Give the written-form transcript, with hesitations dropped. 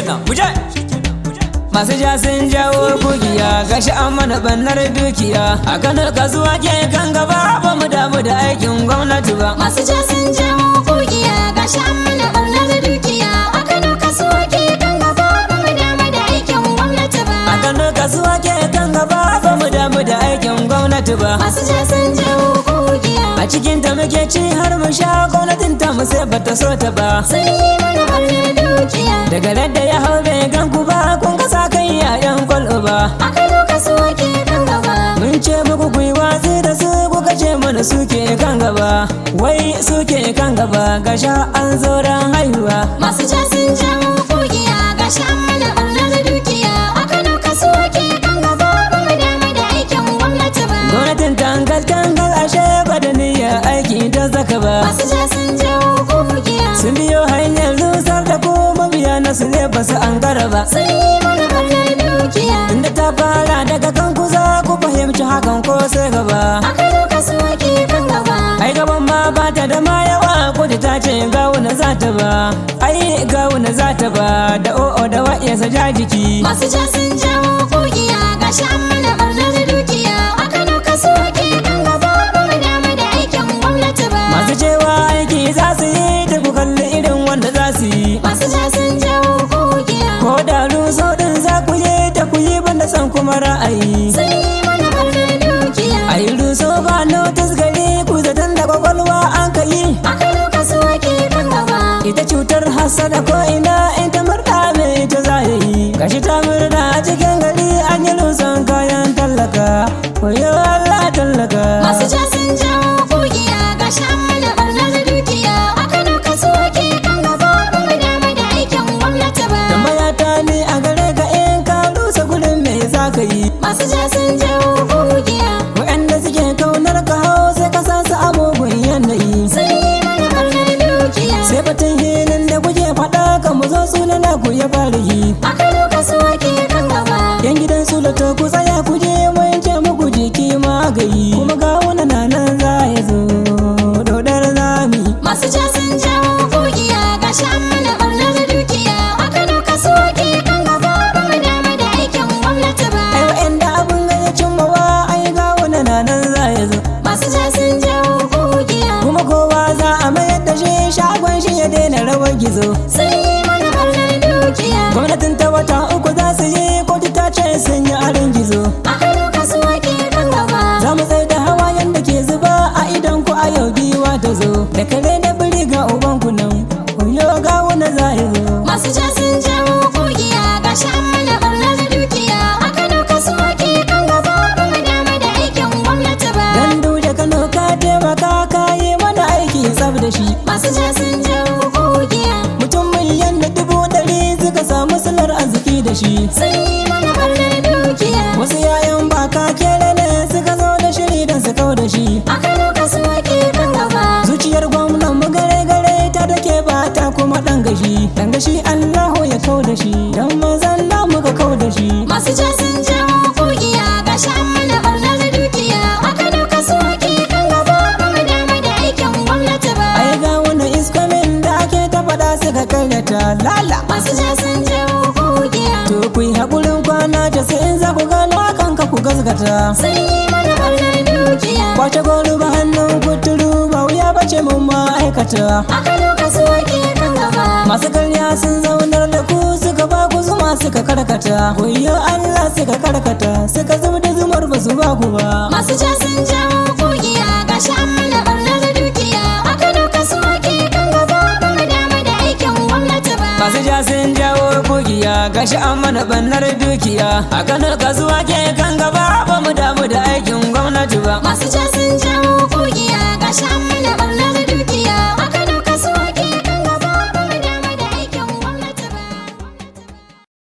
shikenan muje masu ja sun jawo kugiya gashi an mana bannar dukiya a Kano kasuwa ke kan gaba ba mu damu da aikin gwamnati ba. Masu ja sun jawo kugiya gashi an mana bannar dukiya a Kano kasuwa ke kan gaba ba mu damu da aikin gwamnati ba. A Kano kasuwa ke kan gaba ba mu damu da aikin gwamnati ba. Masu ja sun jawo kugiya a cikin ta muke ci har mu sha gwamnatin ta mu sai bata so ta ba. sun yi mana bannar dukiya Daga ladda ya hau bai gan ku ba kun ga sa kai yayan kwallo ba. a Kano kasuwa ke kan gaba. Mun ce muku ku yi watsi da su kuka ce mana suke kan gaba. Wai suke kan gaba gasha an zo ran haihuwa. Masu ja sun jawo kugiya gashi an mana bannar dukiya a Kano kasuwa ke kan gaba ba mu damu da aikin gwamnati ba. Gwamnatin tangal ashe ba da niyyar aiki ta zaka ba. Masu ja sun jawo kugiya Sun biyo hanyar lusar da ko mabiya na su ne ba su an gara ba. sun yi mana bannar dukiya Inda ta fara daga kan ku za ku fahimci hakan ko sai gaba. a Kano kasuwa ke kan gaba. Ai gaban ma ba ta da ma yawa kudu ta ce gawuna za ta ba. Ai gawuna za ta ba da o'o da wa'iya sa ja jiki. Masu ja sun jawo kugiya gashi an mana barnar dukiya a Kano kasuwa ke kan gaba ba mu damu da aikin gwamnati ba. Masu cewa aiki za su yi da ku kalli irin wanda za su yi. Masu ja sun jawo kugiya Ko da ruso din za ku yi ta ku yi banda san kuma ra'ayi. sun yi mana barnar dukiya Ai ruso ba notis gari ku zaton da kwakwalwa an ka yi. a Kano kasuwa ke kan gaba. Ita cutar hasada ko ina in ta murda mai ita za ya yi. Gashi ta murda a cikin gari an yi lusan kayan tallaka. Wayo Allah tallaka. Masu ja sun jawo kugiya gashi an mana barnar dukiya a Kano kasuwa ke kan gaba ba mu damu da aikin gwamnati ba. Tambaya ta ni a gare ka in ka rusa gudun me za ka yi. Masu ja sun jawo kugiya Waɗanda suke kaunar ka hau sai ka sa su a mugun yanayi. sun yi mana barnar dukiya Sai batun hilin da kuke faɗa ka mu zo sunana ku ya fara yi. a Kano kasuwa ke kan gaba. Yan gidan su da ku tsaya ku je mun ce muku jiki magayi. Kuma ga wani nan za ya zo dodar zami. Masu ja sun jawo kugiya gashi an mana barnar dukiya a Kano kasuwa ke kan gaba ba mu damu da aikin gwamnati ba. Ai wa'anda abin ga ya cimma wa ai ga wani nan za ya zo. Masu ja sun jawo kugiya Kuma kowa za a mayar da shi shagon shi ya daina rawar gizo. sun yi mana barnar dukiya Gwamnatin ta wata uku za su yi kotu ta ce sun yi arin gizo. a Kano kasuwa ke kan gaba. Za mu tsaye da hawayen da ke zuba a idan ku a yau giwa ta zo. Da kare da biri ga uban ku nan, kuyo ga wani za ya zo. Masu ja sun jawo kugiya gashi an mana barnar dukiya a Kano kasuwa ke kan gaba ba mu damu da aikin gwamnati ba. Gandu da Kano ka taimaka ka yi mana aiki tsaf da shi. Masu ja sun jawo kugiya Mutum miliyan da 100 suka samu silar arziki da shi. sun yi mana barnar dukiya Wasu yayan baka kere ne suka zo da shiri don su kau da shi. a Kano kasuwa ke kan gaba. Zuciyar gwamnan mu gare ta dake ba ta kuma dan gashi. Dan gashi Allahu ya kau da shi. Dan mazan namu ka kau da shi. Masu ja sun jawo kugiya gashi an mana barnar dukiya a Kano kasuwa ke kan gaba ba mu damu da aikin gwamnati ba. Ai ga wani iskamin da ake ta faɗa suka karyata lala. Masu ja sun jawo kugiya To ku yi haƙurin kwana ta sai in za ku gano kanka ku gaskata. sun yi mana barnar dukiya Kwace golu ba hannun kuturu ba wuya bace mun ma'aikata. a Kano kasuwa ke kan gaba. Masu karya sun zaunar da ku suka ba ku zuma suka karkata. Kuyo Allah suka karkata suka zub da zumar ba su ba ku ba. Masu ja sun jawo kugiya gashi an mana barnar dukiya a Kano kasuwa ke kan gaba ba mu damu da aikin gwamnati ba. Masu ja sun jawo kugiya gashi an mana bannar dukiya. A Kano kasuwa ke kan gaba ba mu damu da aikin gwamnati ba. Masu ja sun